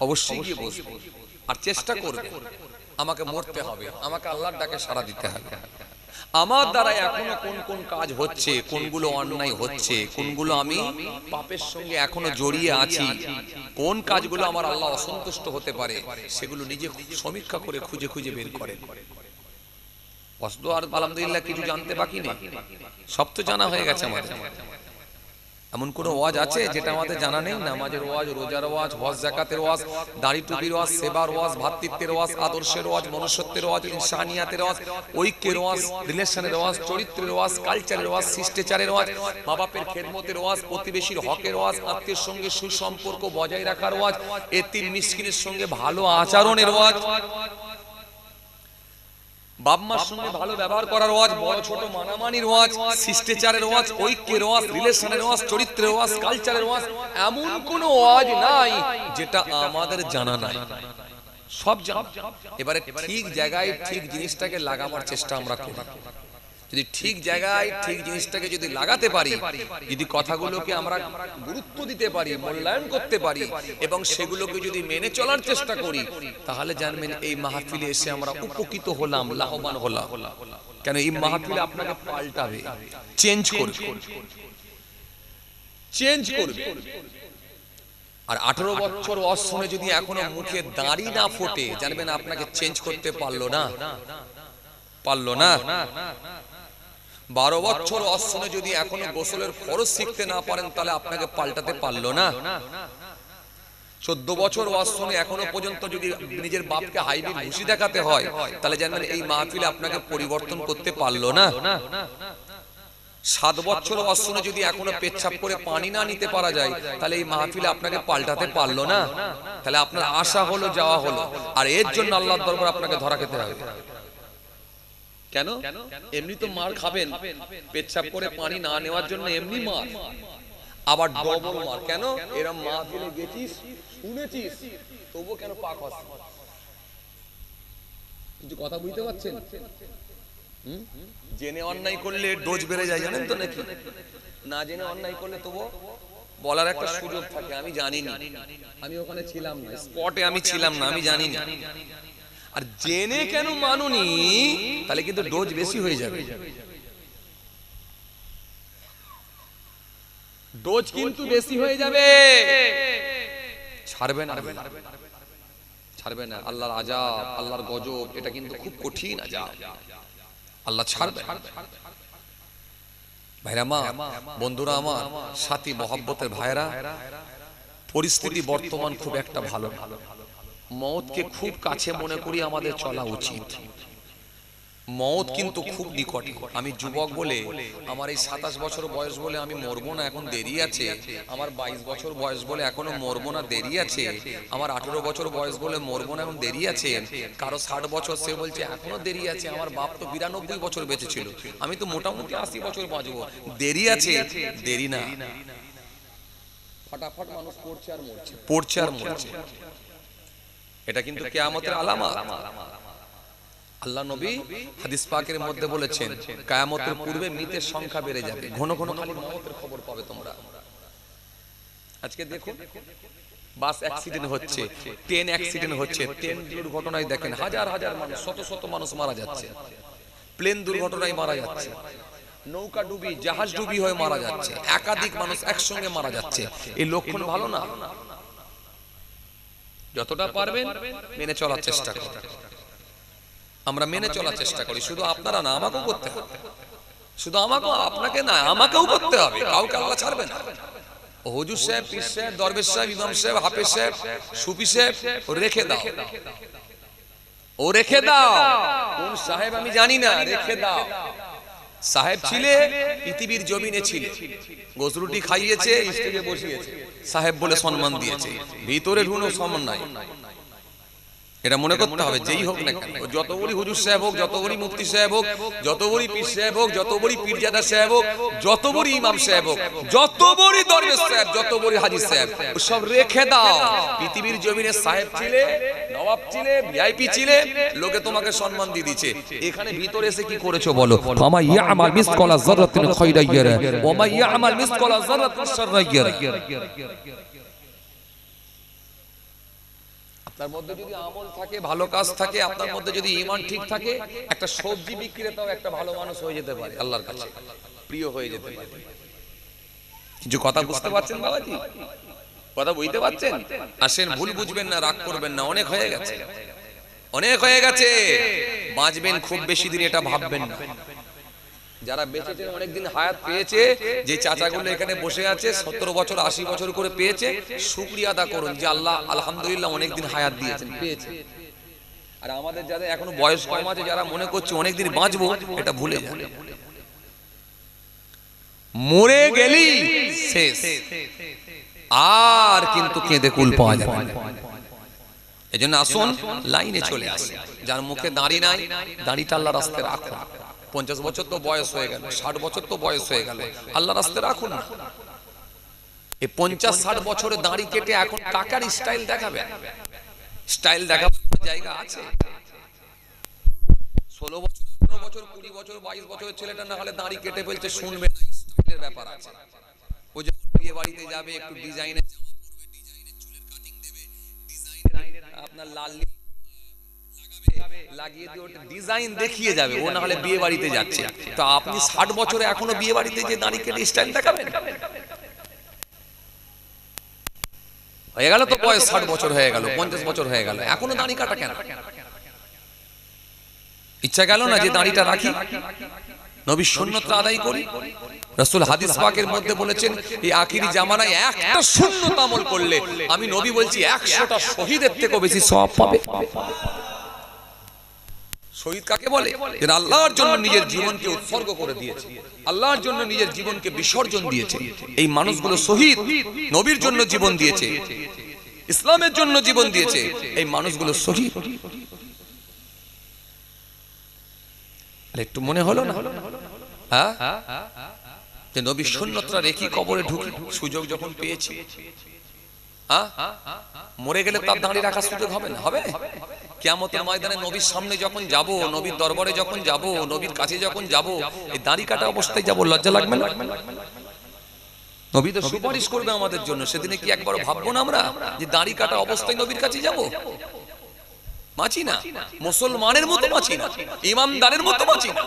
অবশ্যই গিয়ে বসবেন আর চেষ্টা করবেন। আমাকে মরতে হবে, আমাকে আল্লাহর ডাকে সাড়া দিতে হবে। আমার দ্বারা এখনো কোন কোন কাজ হচ্ছে, কোনগুলো অন্যায় হচ্ছে, কোনগুলো আমি পাপের সঙ্গে এখনো জড়িয়ে আছি, কোন কাজগুলো আমার আল্লাহ অসন্তুষ্ট হতে পারে, সেগুলো নিজে সমীক্ষা করে খুঁজে খুঁজে বের করেন। বস্তু আর আলহামদুলিল্লাহ কিছু জানতে বাকি নেই, সব তো জানা হয়ে গেছে আমাদের। এমন কোন ওয়াজ আছে যেটা আমাদের জানা নেই? নামাজের ওয়াজ, রোজার ওয়াজ, হজ যাকাতের ওয়াজ, দাড়ি টুপির ওয়াজ, সেবার ওয়াজ, ভ্রাতৃত্বের ওয়াজ, আদর্শের ওয়াজ, মনুষ্যত্বের ওয়াজ, ইনসানিয়াতের ওয়াজ, ঐক্যের ওয়াজ, রিলেশনের ওয়াজ, চরিত্রের ওয়াজ, কালচারের ওয়াজ, শিষ্টাচারের ওয়াজ, মা বাপের খেদমতের ওয়াজ, প্রতিবেশীর হকের ওয়াজ, আত্মীয়ের সঙ্গে সুসম্পর্ক বজায় রাখার ওয়াজ, এতিম মিসকিনের সঙ্গে ভালো আচরণের ওয়াজ, বাপ মার সঙ্গে ভালো ব্যবহার করার ওয়াজ, বড় ছোট মানামানির ওয়াজ, শিষ্টাচারের ওয়াজ, ঐক্যের ওয়াজ, রিলেশনের ওয়াজ, চরিত্রের ওয়াজ, কালচারের ওয়াজ। এমন কোন ওয়াজ নাই যেটা আমাদের জানা নাই, সব জানা। এবারে ঠিক জায়গায় ঠিক জিনিসটাকে লাগাবার চেষ্টা আমরা করি। যদি ঠিক জায়গায় ঠিক জিনিসটাকে যদি লাগাতে পারি, যদি কথাগুলোকে আমরা গুরুত্ব দিতে পারি, মূল্যায়ন করতে পারি এবং সেগুলোকে যদি মেনে চলার চেষ্টা করি, তাহলে জানবেন এই মাহফিলে এসে আমরা উপকৃত হলাম, লাভবান হলাম। কেন এই মাহফিলে আপনাকে পাল্টাবে, চেঞ্জ করবে, চেঞ্জ করবে। আর 18 বছর ওয়াজ শুনে যদি এখনো মুখে দাড়ি না ফোটে, জানবেন আপনাকে চেঞ্জ করতে পারলো না, পারলো না। 12 বছর ওয়াজ শুনে যদি এখনো গোসলের ফরজ শিখতে না পারেন, তাহলে আপনাকে পাল্টাতে পারলো না। 14 বছর ওয়াজ শুনে এখনো পর্যন্ত যদি নিজের বাপকে হাইব্রিড ঘুষি দেখাতে হয়, তাহলে জানেন এই মাহফিলে আপনাকে পরিবর্তন করতে পারলো না। 7 বছর ওয়াজ শুনে যদি এখনো পেচ্ছাপ করে পানি না নিতে পারা যায়, তাহলে এই মাহফিলে আপনাকে পাল্টাতে পারলো না। তাহলে আপনার আশা হলো, যাওয়া হলো, আর এর জন্য আল্লাহর দরবারে আপনাকে ধরা খেতে হবে। কেন? এমনি তো মার খাবেন, পেচ্ছাপ করে পানি না নেওয়ার জন্য এমনি মার, আবার ডবল মার। কেন? এরা মাহফিলে গেছিস, শুনেছিস, তবু কেন পাক হস? কিছু কথা বুঝতে পারছেন? জেনে অন্যায় করলে ডোজ বেড়ে যায়, জানেন তো নাকি? না জেনে অন্যায় করলে তবু বলার একটা সুযোগ থাকে, আমি জানি না, আমি ওখানে ছিলাম না, স্পটে আমি ছিলাম না, আমি জানি না। আর জেনে কেন মানুনি, তাহলে কিন্তু ডোজ বেশি হয়ে যাবে, ডোজ কিন্তু বেশি হয়ে যাবে। ছাড়বে না, ছাড়বে না। আল্লাহর আযাব, আল্লাহর গজব, এটা কিন্তু খুব কঠিন আযাব, আল্লাহ ছাড়বে। ভাইরা মা, বন্ধুরা আমার, সাথী মহব্বতের ভাইরা, পরিস্থিতি বর্তমান খুব একটা ভালো না। মওতকে খুব কাছে মনে করি আমাদের চলা উচিত। মওত কিন্তু খুব নিকটে। আমি যুবক বলে, আমার এই 27 বছর বয়স বলে আমি মরবো না, এখন দেরি আছে। আমার 22 বছর বয়স বলে এখনো মরবো না, দেরি আছে। আমার 18 বছর বয়স বলে মরবো না, এখন দেরি আছে। কারো 60 বছর, সে বলছে এখনো দেরি আছে। আমার বাপ তো 92 বছর বেঁচে ছিল, আমি তো মোটামুটি 80 বছর বাঁচবো, দেরি আছে। দেরি না, ফটাফট মানুষ পড়ছে আর মরছে, পড়ছে আর মরছে। এটা কিন্তু কিয়ামতের আলামত। আল্লাহ নবী হাদিস পাকের মধ্যে বলেছেন, কিয়ামতের পূর্বে মৃতের সংখ্যা বেড়ে যাবে, ঘন ঘন খালি মওতের খবর পাবে তোমরা। আজকে দেখো বাস অ্যাক্সিডেন্ট হচ্ছে, ট্রেন অ্যাক্সিডেন্ট হচ্ছে, ট্রেন দুর্ঘটনায় দেখেন হাজার হাজার মানুষ, শত শত মানুষ মারা যাচ্ছে, প্লেন দুর্ঘটনায় মারা যাচ্ছে, নৌকা ডুবি, জাহাজ ডুবি হয়ে মারা যাচ্ছে, একাধিক মানুষ একসঙ্গে মারা যাচ্ছে। এই লক্ষণ ভালো না। যতটা পারবেন মেনে চলার চেষ্টা করুন। আমরা মেনে চলার চেষ্টা করি, শুধু আপনারা না, আমাকেও করতে হবে। শুধু আমাকেও, আপনাকে না, আমাকেও করতে হবে। কাউকে আল্লাহ ছাড়বে না। হুজুর সাহেব, পীর সাহেব, দরবেশ সাহেব, ইমাম সাহেব, হাফেজ সাহেব, সুফি সাহেব, ও রেখে দাও, ও রেখে দাও। কোন সাহেব আমি জানি না, রেখে দাও। সাহেব ছিলে, পৃথিবীর জমিনে ছিলে, গোসরুটি খাইয়েছে, স্টেজে বসিয়েছে, সাহেব বলে সম্মান দিয়েছে, ভিতরে ঢুনো সম্মান নাই। এটা মনে করতে হবে, যেই হোক না কেন, যত বড়ি হুজুর সাহেব হোক, যত বড়ি মুফতি সাহেব হোক, যত বড়ি পীর সাহেব হোক, যত বড়ি পীরজাদা সাহেব হোক, যত বড়ি ইমাম সাহেব হোক, যত বড়ি দরবেশ সাহেব, যত বড়ি হাজী সাহেব, সব রেখে দাও। পৃথিবীর জমিনে সাহেব ছিলে, নবাব ছিলে, ভিআইপি ছিলে, লোকে তোমাকে সম্মান দিয়ে দিয়েছে। এখানে ভিতরে এসে কি করেছো বলো? ফামা ইয়ামাল মিসকালা যাররাতিন খায়রান ইয়ারা ওয়া মা ইয়ামাল মিসকালা যাররাতিন শাররান ইয়ারা। আপনার মধ্যে যদি আমল থাকে, ভালো কাজ থাকে, আপনার মধ্যে যদি ঈমান ঠিক থাকে, একটা সবজি বিক্রেতাও একটা ভালো মানুষ হয়ে যেতে পারে, আল্লাহর কাছে প্রিয় হয়ে যেতে পারে। কিছু কথা বুঝতে পারছেন বাবাজি? কথা বুঝতে পারছেন? আসেন, ভুল বুঝবেন না, রাগ করবেন না। অনেক হয়ে গেছে, অনেক হয়ে গেছে। বাঁচবেন খুব বেশি দিন এটা ভাববেন না। যারা বেঁচেছেন, অনেকদিন হায়াত পেয়েছে, যে চাচাগুলো এখানে বসে আছে 70 বছর 80 বছর করে পেয়েছে, শুকরিয়া আদা করুন যে আল্লাহ আলহামদুলিল্লাহ অনেকদিন হায়াত দিয়েছেন, পেয়েছে। আর আমাদের যাদের এখনো বয়স কম আছে, যারা মনে করছে অনেকদিন বাঁচবো, এটা ভুলে যান। মরে গেলি শেষ, আর কিন্তু কেঁদে কুল পাওয়া যাবে না। এজন্য আসুন লাইনে চলে আসে। যার মুখে দাড়ি নাই, দাড়িটা আল্লাহর রাস্তায় রাখুন। 50 বছর তো বয়স হয়ে গেল, 60 বছর তো বয়স হয়ে গেল, আল্লাহর রাস্তায় রাখুন না। এই 50-60 বছরে দাড়ি কেটে এখন কাকার স্টাইল দেখাবে? স্টাইল দেখাবার জায়গা আছে? 16 বছর, 18 বছর, 20 বছর, 22 বছরের ছেলেটা না হলে দাড়ি কেটে ফেলছে, শুনবে না, স্টাইলের ব্যাপার আছে। ও যখন বিয়ে বাড়িতে যাবে, একটু ডিজাইনের জামা পরবে, ডিজাইনের চুলের কাটিং দেবে, ডিজাইনের আপনার লাল লাগিয়ে দিয়ে ওটা ডিজাইন দেখিয়ে যাবে, ও না হলে বিয়ে বাড়িতে যাচ্ছে। তো আপনি 60 বছরে এখনো বিয়ে বাড়িতে যে দাড়ি কেটে স্টাইল দেখাবেন? হয়ে গেল তো বয়স, 60 বছর হয়ে গেল, 50 বছর হয়ে গেল, এখনো দাড়ি কাটা কেন? ইচ্ছা গেল না যে দাড়িটা রাখি, নবীর সুন্নতটা আদায় করি? রাসূল হাদিস পাকের মধ্যে বলেছেন, এই আখিরি জামানায় একটা সুন্নত আমল করলে আমি নবী বলছি 100টা শহীদের থেকেও বেশি সওয়াব পাবে। শহীদ কাকে বলে? যারা আল্লাহর জন্য নিজের জীবনকে উৎসর্গ করে দিয়েছে, আল্লাহর জন্য নিজের জীবনকে বিসর্জন দিয়েছে, এই মানুষগুলো শহীদ। নবীর জন্য জীবন দিয়েছে, ইসলামের জন্য জীবন দিয়েছে, এই মানুষগুলো শহীদ। একটু মনে হলো না যে নবীর সুন্নতটা রেখে কবরে ঢুকি, সুযোগ যখন পেয়েছি? মরে গেলে তার দাঁড়িয়ে রাখার সুযোগ হবে না? হবে। কিয়ামতের ময়দানে নবীর সামনে যখন যাব, নবীর দরবারে যখন যাব, নবীর কাছে যখন যাব, এই দাড়ি কাটা অবস্থায় যাব, লজ্জা লাগবে না? নবী তো সুপারিশ করবে আমাদের জন্য, সেদিনে কি একবার ভাববো না আমরা যে দাড়ি কাটা অবস্থায় নবীর কাছে যাব? বাঁচি না, মুসলমানের মতো বাঁচি না, ইমানদারের মতো বাঁচি না।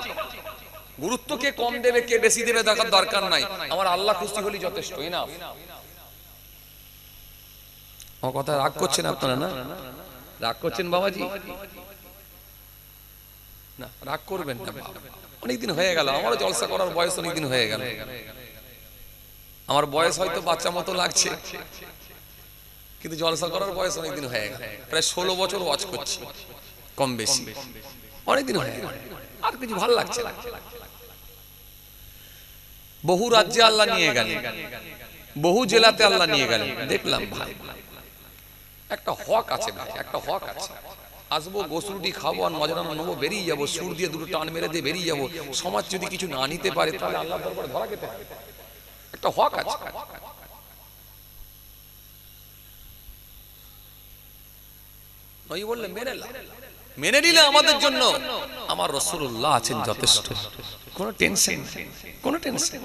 গুরুত্ব কে কম দেবে, কে বেশি দেবে দেখার দরকার নাই, আমার আল্লাহ খুশি হলেই যথেষ্ট। এনাফ। আমার কথা রাগ করছেন আপনারা? না রাগ করছেন বাবাজি? না রাগ করবেন না, অনেকদিন হয়ে গেল, আমারও জলসা করার বয়স অনেকদিন হয়ে গেল। আমার বয়স হয়তো বাচ্চা মতো লাগছে, কিন্তু জলসা করার বয়স অনেকদিন হয়ে গেল, প্রায় 16 বছর ওয়াজ করছি কম বেশি, অনেকদিন হয়ে গেল, আর কিছু ভালো লাগছে না। বহু রাজ্যে আল্লাহ নিয়ে গেলেন, বহু জেলাতে আল্লাহ নিয়ে গেলেন, দেখলাম ভাই একটা হক আছে, ভাই একটা হক আছে। আসবো, গোসলটি খাবো, আর নজরানা নেবো, বেরিয়ে যাবো, সুর দিয়ে দুটো টান মেরে দিয়ে বেরিয়ে যাবো। সমাজ যদি কিছু না নিতে পারে তাহলে আল্লাহর দরবারে ধরা খেতে হবে। একটা হক আছে। নবী বললেন মেনে নাও, মেনে নিলে আমাদের জন্য আমার রাসূলুল্লাহ আছেন যথেষ্ট, কোনো টেনশন নেই, কোনো টেনশন।